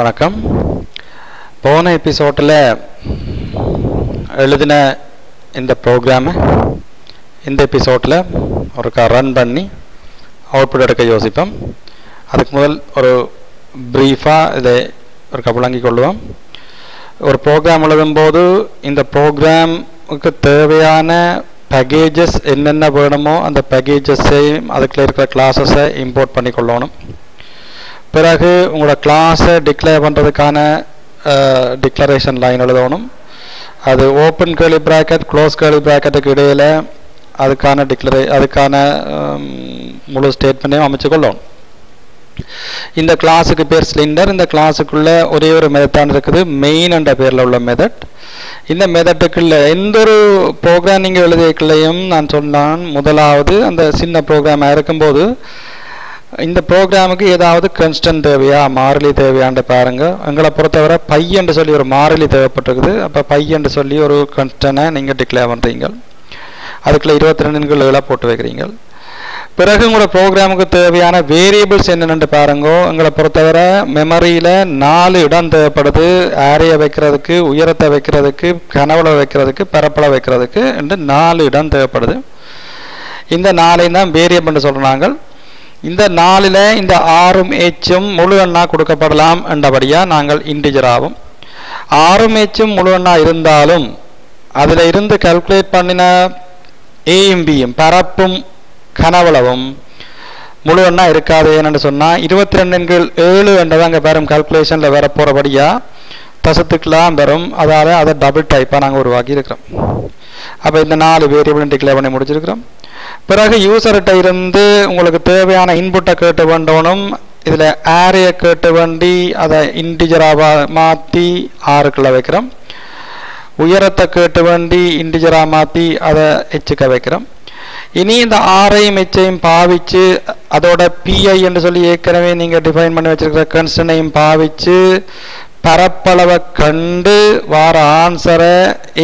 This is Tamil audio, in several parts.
வணக்கம். போன எபிசோடில் எழுதின இந்த ப்ரோக்ராமை இந்த எபிசோடில் ஒருக்கா ரன் பண்ணி அவுட்புட் எடுக்க யோசிப்போம். அதுக்கு முதல் ஒரு ப்ரீஃபாக இதை ஒரு விளங்கி கொள்வோம். ஒரு ப்ரோக்ராம் எழுதும்போது இந்த ப்ரோக்ராமுக்கு தேவையான பேக்கேஜஸ் என்னென்ன வேணுமோ அந்த பேக்கேஜஸையும் அதுக்குள்ள இருக்கிற கிளாஸஸை இம்போர்ட் பண்ணி கொள்ளணும். பிறகு உங்களோட கிளாஸை டிக்ளேர் பண்ணுறதுக்கான டிக்ளரேஷன் லைன் எழுதணும். அது open curly bracket close curly ப்ராக்கெட்டுக்கு இடையில் அதுக்கான முழு ஸ்டேட்மெண்ட்டையும் அமைச்சு கொள்ளணும். இந்த கிளாஸுக்கு பேர் சிலிண்டர். இந்த கிளாஸுக்குள்ளே ஒரே ஒரு மெத்தட் இருக்குது, மெயின் என்ற பேரில் உள்ள மெத்தட். இந்த மெத்தட்டுக்குள்ள எந்த ஒரு ப்ரோக்ராம் நீங்கள் எழுதியக்குள்ளையும் நான் சொன்னான், முதலாவது அந்த சின்ன ப்ரோக்ராமாக இருக்கும்போது இந்த ப்ரோக்ராமுக்கு ஏதாவது கன்ஸ்டன்ட் தேவையா மாறிலி தேவையான்னு பாருங்க. எங்களை பொறுத்தவரை பையன்னு சொல்லி ஒரு மாறிலி தேவைப்பட்டிருக்குது. அப்போ பையன்னு சொல்லி ஒரு கன்ஸ்டன்டை நீங்கள் டிக்ளேர் பண்ணுறீங்க. அதுக்குள்ள 22 போட்டு வைக்கிறீங்க. பிறகு உங்களோட ப்ரோக்ராமுக்கு தேவையான வேரியபிள்ஸ் என்னென்னு பாருங்க. எங்களை பொறுத்தவரை மெமரியில் 4 இடம் தேவைப்படுது. ஆரையை வைக்கிறதுக்கு, உயரத்தை வைக்கிறதுக்கு, கனவுல வைக்கிறதுக்கு, பரப்பளை வைக்கிறதுக்கு என்று 4 இடம் தேவைப்படுது. இந்த 4 தான் வேரியபிள்னு சொல்கிறாங்க. இந்த 4ல் இந்த 6ம் Hம் முழு எண்ணா கொடுக்கப்படலாம் என்றபடியாக நாங்கள் இன்டிஜர் ஆகும். 6ம் Hம் முழு எண்ணா இருந்தாலும் அதில் இருந்து கால்குலேட் பண்ணின ஏயும் பியும் பரப்பும் கனவளவும் முழு எண்ணா இருக்காது. என்னென்னு சொன்னால் 22 என்றது அங்கே பெறும் கால்குலேஷனில் வர போகிறபடியாக தசத்துக்கெல்லாம் பெறும். அதால் அதை டபுள் டைப்பாக நாங்கள் உருவாக்கி இருக்கிறோம். அப்போ இந்த 4 வேரியபிள் டிக்ளேர் பண்ணி முடிச்சிருக்கிறோம். பிறகு யூசர்கிட்ட இருந்து உங்களுக்கு தேவையான இன்புட்டை கேட்டு வேண்டணும். இதில் ஆரையை கேட்டு வேண்டி அதை இன்டிஜராக மாற்றி 6க்குள்ள வைக்கிறோம். உயரத்தை கேட்டு வேண்டி இன்டிஜராக மாற்றி அதை ஹெச்சுக்க வைக்கிறோம். இனி இந்த ஆரையும் ஹெச்சையும் பாவிச்சு அதோட பிஐ என்று சொல்லி ஏற்கனவே நீங்கள் டிஃபைன் பண்ணி வச்சிருக்கிற கன்ஸ்டன்டையும் பாவிச்சு பரப்பளவை கண்டு வார ஆன்சரை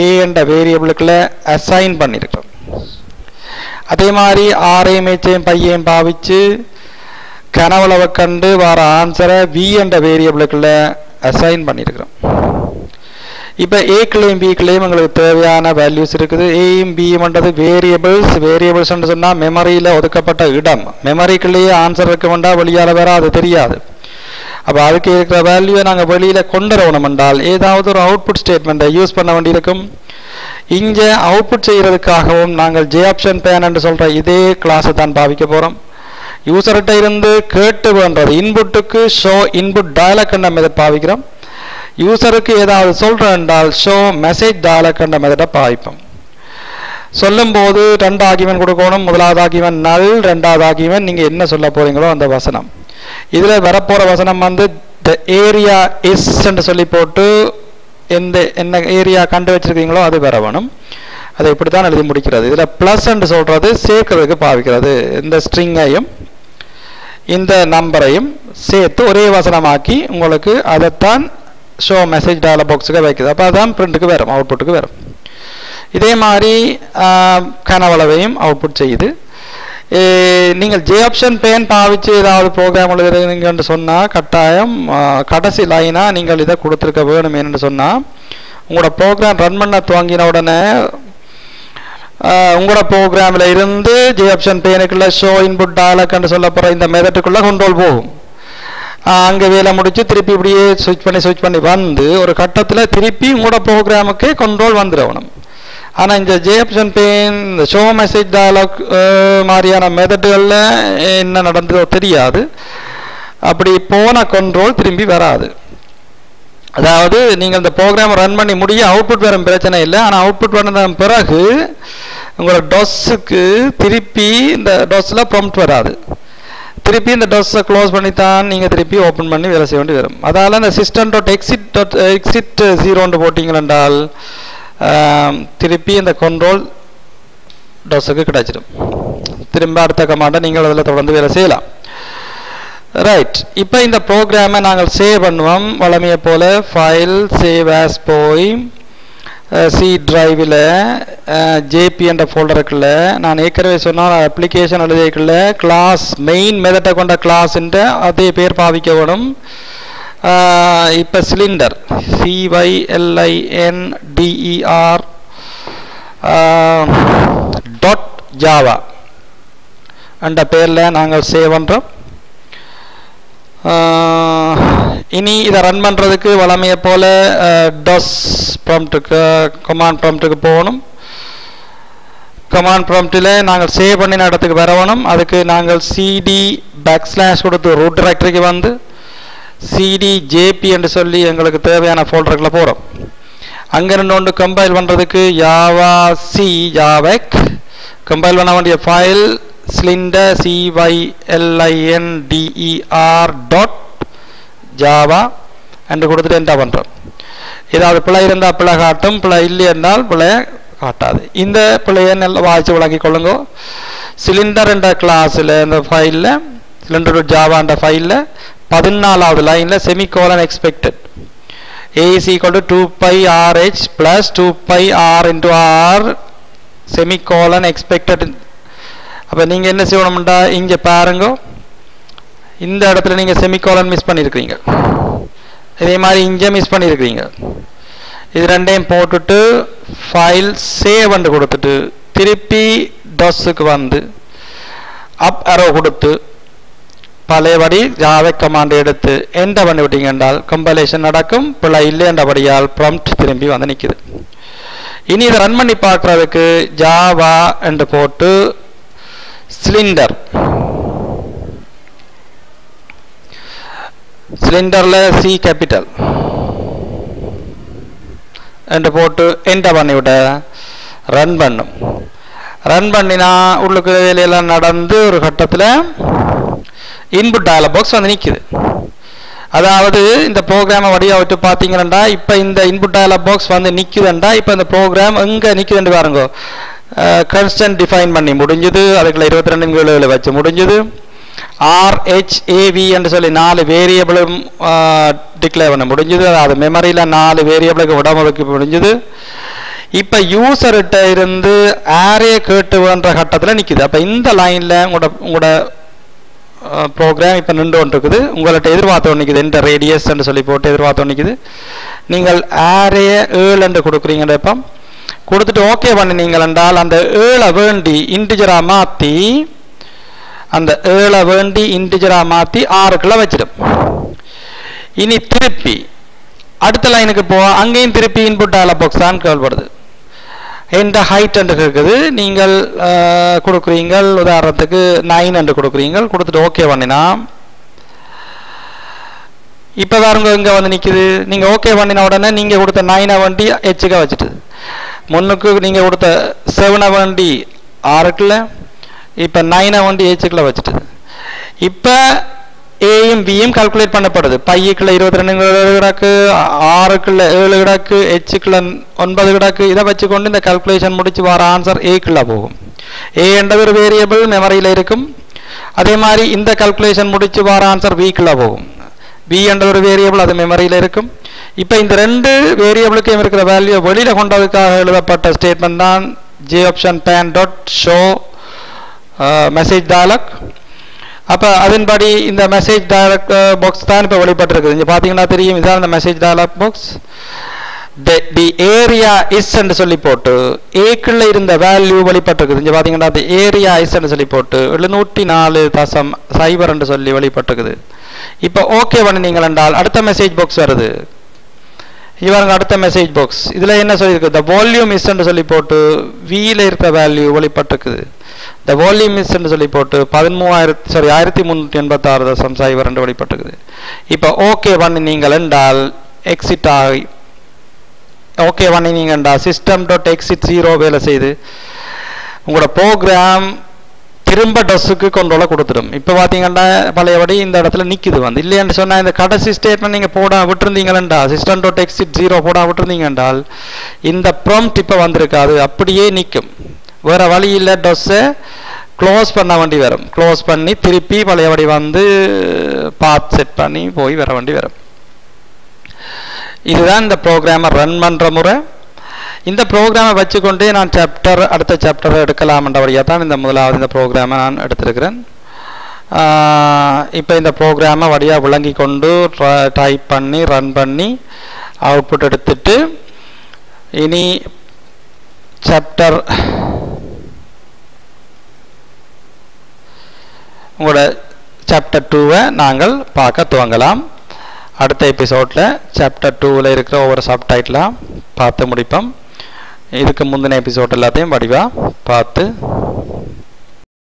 ஏ என்ற வேரியபிளுக்குள்ள அசைன் பண்ணியிருக்கிறோம். அதே மாதிரி ஆரையும் ஹெச்சையும் பையையும் பாவிச்சு கனவளவை கண்டு வார ஆன்சரை வி என்ற வேரியபிளுக்குள்ள அசைன் பண்ணியிருக்கிறோம். இப்போ ஏக்குள்ளேயும் பிக்குள்ளேயும் எங்களுக்கு தேவையான வேல்யூஸ் இருக்குது. ஏயும் பியும்ன்றது வேரியபிள்ஸ்ன்னு சொன்னால் மெமரியில் ஒதுக்கப்பட்ட இடம். மெமரிக்குள்ளேயே ஆன்சர் இருக்க வேண்டாம், வெளியால் வேற அது தெரியாது. அப்போ அதுக்கு இருக்கிற வேல்யூவை நாங்கள் வெளியில் கொண்டு வரணும் என்றால் ஏதாவது ஒரு அவுட்புட் ஸ்டேட்மெண்ட்டை யூஸ் பண்ண வேண்டியிருக்கும். இங்கே அவுட்புட் செய்கிறதுக்காகவும் நாங்கள் ஜே ஆப்ஷன் பேன் என்று சொல்கிற இதே கிளாஸை தான் பாவிக்க போகிறோம். யூசர்கிட்ட இருந்து கேட்டு வேண்டது இன்புட்டுக்கு ஷோ இன்புட் டயலாக் என்ற மெத்தட் பாவிக்கிறோம். யூசருக்கு ஏதாவது சொல்கிறேன் என்றால் ஷோ மெசேஜ் டயலாக் என்ற மெத்தடை பாவிப்போம். சொல்லும்போது 2 ஆர்குமெண்ட் கொடுக்கணும். முதலாவது ஆர்குமெண்ட் நல், 2வது ஆர்குமெண்ட் நீங்கள் என்ன சொல்ல போகிறீங்களோ அந்த வசனம். இதில் வரப்போகிற வசனம் த ஏரியா இஸ் என்று சொல்லி போட்டு என்ன ஏரியா கண்டு வச்சிருக்கீங்களோ அது வர வேணும். அதை இப்படி தான் எழுதி முடிக்கிறது. இதில் ப்ளஸ் என்று சொல்கிறது சேர்க்கிறதுக்கு பாவிக்கிறது. இந்த ஸ்ட்ரிங்கையும் இந்த நம்பரையும் சேர்த்து ஒரே வசனமாக்கி உங்களுக்கு அதைத்தான் ஷோ மெசேஜ் டயலாக் பாக்ஸுக்கு வைக்குது. அப்போ அதான் பிரிண்ட்டுக்கு வரும், அவுட்புட்டுக்கு வரும். இதே மாதிரி கனவளவையும் அவுட்புட் செய்யுது. நீங்கள் ஜே ஆப்ஷன் பேன் பாவிச்சு ஏதாவது ப்ரோக்ராம் எழுதுறீங்கன்னு சொன்னால் கட்டாயம் கடைசி லைனாக நீங்கள் இதை கொடுத்துருக்க வேணும். என்னென்னு சொன்னால் உங்களோட ப்ரோக்ராம் ரன் பண்ண துவங்கின உடனே உங்களோட ப்ரோக்ராமில் இருந்து ஜே ஆப்ஷன் பேனுக்குள்ள ஷோ இன்புட் டயலாக்னு சொல்ல போகிற இந்த மெத்தட்டுக்குள்ளே கண்ட்ரோல் போகும். அங்கே வேலை முடித்து திருப்பி இப்படியே ஸ்விட்ச் பண்ணி வந்து ஒரு கட்டத்தில் திருப்பி உங்களோட ப்ரோக்ராமுக்கே கண்ட்ரோல் வந்துடணும். ஆனால் இந்த ஜே ஆப்ஷன் பேன் இந்த ஷோ மெசேஜ் டயலாக் மாதிரியான மெத்தடுகளில் என்ன நடந்ததோ தெரியாது. அப்படி போன கண்ட்ரோல் திரும்பி வராது. அதாவது நீங்கள் இந்த ப்ரோக்ராம் ரன் பண்ணி முடிய அவுட்புட் வரும் பிரச்சனை இல்லை. ஆனால் அவுட்புட் வந்த பிறகு உங்களோட டொஸ்ஸுக்கு திருப்பி இந்த டொஸ்ஸில் ப்ராம்ப்ட் வராது. திருப்பி இந்த டொஸ்ஸை க்ளோஸ் பண்ணி தான் நீங்கள் திருப்பி ஓப்பன் பண்ணி வேலை செய்ய வேண்டி வரும். அதால் இந்த system.exit 0 போட்டிங்களென்றால் திருப்பி இந்த கண்ட்ரோல் டொஸ்ஸுக்கு கிடைச்சிடும். திரும்ப அடுத்த கமாண்டை நீங்கள் அதில் தொடர்ந்து வேலை செய்யலாம். ரைட், இப்போ இந்த ப்ரோக்ராமை நாங்கள் சேவ் பண்ணுவோம். வழமையை போல் ஃபைல் சேவ் ஆஸ் போய் சி டிரைவில் ஜேபி என்ற ஃபோல்டருக்குள்ள நான் ஏற்கனவே சொன்னால் அப்ளிகேஷன் எழுதிக்குள்ள கிளாஸ் மெயின் மெத்தட்டை கொண்ட கிளாஸ்ன்ற அதே பேர் பாவிக்க வேணும். இப்போ சிலிண்டர் CYLINDER டாட் ஜாவா என்ற பேரில் நாங்கள் சேவ் பண்ணுறோம். இனி இதை ரன் பண்ணுறதுக்கு வளமையை போல் DOS ப்ராம்ப்ட்டுக்கு கமாண்ட் ப்ராம்ப்ட்டுக்கு போகணும். கமாண்ட் ப்ராம்ப்டில் நாங்கள் சேவ் பண்ணின இடத்துக்கு வரணும். அதுக்கு நாங்கள் CD / கொடுத்து ரூட் டைரக்டரிக்கு வந்து CDJP என்று சொல்லி எங்களுக்கு தேவையான ஃபோல்டருக்குள்ள போகிறோம். அங்கேருந்து ஒன்று கம்பைல் பண்ணுறதுக்கு ஜாவாக் கம்பைல் பண்ண வேண்டிய ஃபைல் cylinder CYLINDER.java என்று கொடுத்துட்டு என்டர் பண்ணுறோம். ஏதாவது பிழை இருந்தால் பிழை காட்டும், பிழை இல்லை என்றால் பிழையை காட்டாது. இந்த பிழையை நல்லா வாய்ச்சி விளங்கி கொள்ளுங்க. சிலிண்டர் என்ற கிளாஸில் இந்த ஃபைலில் cylinder.java என்ற ஃபைலில் 14வது லைனில் semicolon expected A is equal to 2πRH plus 2πR into R semicolon expected. அப்போ நீங்கள் என்ன செய்யணும்டா, இங்கே பாருங்க, இந்த இடத்துல நீங்கள் செமிகோலன் மிஸ் பண்ணியிருக்கிறீங்க, இதே மாதிரி இங்கே மிஸ் பண்ணியிருக்கிறீங்க. இது ரெண்டையும் போட்டுட்டு ஃபைல் சேவ் என்று கொடுத்துட்டு திருப்பி DOSக்கு வந்து அப் அரோ கொடுத்து பழையபடி ஜாவா கமாண்ட் எடுத்து என்டர் பண்ணி விட்டீங்க என்றால் கம்பைலேஷன் நடக்கும். பிழை இல்லை என்றபடியால் ப்ராம்ப்ட் திரும்பி வந்து நிற்குது. இனி இதை ரன் பண்ணி பார்க்குறதுக்கு ஜாவா என்று போட்டு சிலிண்டர் சிலிண்டரில் C கேபிட்டல் என்று போட்டு என்டர் பண்ணிவிட ரன் பண்ணும். ரன் பண்ணினா உள்ளுக்கு வேலையெல்லாம் நடந்து ஒரு கட்டத்தில் இன்புட் டயலாக் பாக்ஸ் வந்து நிற்குது. அதாவது இந்த ப்ரோக்ராமை வழியாக விட்டு பார்த்தீங்கன்னா இப்போ இந்த இன்புட் டயலாக் பாக்ஸ் வந்து நிற்குதுண்டா, இப்போ இந்த ப்ரோக்ராம் எங்கே நிற்குதுன்னு பாருங்க. கன்ஸ்டன்ட் டிஃபைன் பண்ணி முடிஞ்சுது, அதுக்குள்ள 22 வச்சு முடிஞ்சுது. RHAV என்று சொல்லி 4 வேரியபிளும் டிக்ளேர் பண்ண முடிஞ்சுது. அது மெமரியில் 4 வேரியபிளுக்கு விடமுறைக்கு முடிஞ்சுது. இப்போ யூசர்கிட்ட இருந்து ஆரே கேட்டு வேண்ட கட்டத்தில் நிற்குது. அப்போ இந்த லைனில் உங்களோட ப்ரோக்ராம் இப்போ நின்று கொண்டு இருக்குது. உங்கள்கிட்ட எதிர்பார்த்து நிற்குது, இந்த ரேடியஸ் என்று சொல்லி போட்டு எதிர்பார்த்து நிற்குது. நீங்கள் ஆரே 7 என்று கொடுக்குறீங்க. இப்போ கொடுத்துட்டு ஓகே பண்ணினீங்கள் என்றால் அந்த 7 வேண்டி இன்டிஜராக மாற்றி அந்த 7 வேண்டி இன்டிஜராக மாற்றி 6க்குள்ள வச்சிடும். இனி திருப்பி அடுத்த லைனுக்கு அங்கேயும் திருப்பி இன்புட் டயலாக் பாக்ஸ் தான் கேள்விப்படுது. எந்த ஹைட் என்று இருக்குது, நீங்கள் கொடுக்குறீங்கள். உதாரணத்துக்கு 9 என்று கொடுக்குறீங்கள். கொடுத்துட்டு ஓகே பண்ணினா இப்போ பாருங்க இங்கே வந்து நிற்குது. நீங்கள் ஓகே பண்ணின உடனே நீங்கள் கொடுத்த 9 வேண்டி Hக்க வச்சுட்டு முன்னுக்கு நீங்கள் கொடுத்த 7 வேண்டி 6க்குள்ள, இப்போ 9 வேண்டி Hக்குள்ள வச்சுட்டு இப்போ ஏயும் பியும் கால்குலேட் பண்ணப்படுது. பைக்குள்ள 22 கிடக்கு, 6க்குள்ள 7 கிடக்கு, Hக்குள்ள 9 கிடக்கு. இதை வச்சுக்கொண்டு இந்த கால்குலேஷன் முடிச்சு வர ஆன்சர் ஏக்குள்ள போகும். ஏ என்றது ஒரு வேரியபிள் மெமரியில் இருக்கும். அதே மாதிரி இந்த கால்குலேஷன் முடிச்சு வர ஆன்சர் பிக்குள்ள போகும். பி என்ற ஒரு வேரியபிள் அது மெமரியில் இருக்கும். இப்போ இந்த 2 வேரியபிளுக்கும் இருக்கிற வேல்யூ வெளியில் கொண்டதுக்காக எழுதப்பட்ட ஸ்டேட்மெண்ட் தான் joptionpan.show மெசேஜ் டயலாக். அப்போ அதன்படி இந்த மெசேஜ் டயலாக் பாக்ஸ் தான் இப்போ வெளிப்பட்டிருக்குது. இங்கே பார்த்தீங்கன்னா தெரியும், இதான் இந்த message dialog box. The area is என்று சொல்லி போட்டு ஏக்குள்ள இருந்த வேல்யூ வெளிப்பட்டிருக்குது. இங்கே பார்த்தீங்கன்னா தி ஏரியா இஸ் என்று சொல்லி போட்டு 704.0 என்று சொல்லி வெளிப்பட்டிருக்குது. இப்போ ஓகே பண்ணினீங்கள் என்றால் அடுத்த மெசேஜ் பாக்ஸ் வருது. இவங்க அடுத்த மெசேஜ் பாக்ஸ் இதில் என்ன சொல்லியிருக்கு, த வால்யூம் இஸ் என்று சொல்லி போட்டு வியில் இருக்கிற வேல்யூ வெளிப்பட்டிருக்குது. த வால்யூம் இஸ் என்று சொல்லி போட்டு 1386.0 என்று வெளிப்பட்டிருக்குது. இப்போ ஓகே பண்ணினீங்கள் என்றால் எக்ஸிட் ஆகி ஓகே பண்ணினீங்க என்றால் system.exit 0 வேலை செய்து உங்களோட ப்ரோக்ராம் திரும்ப டொஸ்ஸுக்கு கொண்டோல கொடுத்துடும். இப்போ பார்த்தீங்கன்னா பழையபடி இந்த இடத்துல நிற்குது வந்து. இல்லைன்னு சொன்னால் இந்த கடைசி ஸ்டேட்மெண்ட் நீங்கள் போட விட்டுருந்தீங்களா system.exit 0 போட விட்டுருந்தீங்க என்றால் இந்த ப்ராம்ப்ட் இப்போ வந்திருக்காது, அப்படியே நிற்கும். வேறு வழி இல்லை, டொஸ்ஸை க்ளோஸ் பண்ண வேண்டி வரும். க்ளோஸ் பண்ணி திருப்பி பழையபடி வந்து பாத் செட் பண்ணி போய் வர வேண்டி வரும். இதுதான் இந்த ப்ரோக்ராமை ரன் பண்ணுற முறை. இந்த ப்ரோக்ராமை வச்சுக்கொண்டே நான் அடுத்த சாப்டரை எடுக்கலாம்ன்றபடியாக தான் இந்த முதலாவது இந்த ப்ரோக்ராமை நான் எடுத்திருக்கிறேன். இப்போ இந்த ப்ரோக்ராமை வழியாக விளங்கி கொண்டு டைப் பண்ணி ரன் பண்ணி அவுட்புட் எடுத்துட்டு இனி சாப்டர் உங்களோட சாப்டர் 2-வை நாங்கள் பார்க்க துவங்கலாம். அடுத்த எபிசோடில் சாப்டர் 2-ல் இருக்கிற ஒவ்வொரு சப்டைட்டிலாக பார்த்து முடிப்போம். இதுக்கு முந்தின எபிசோட் எல்லாத்தையும் வடிவாக பார்த்து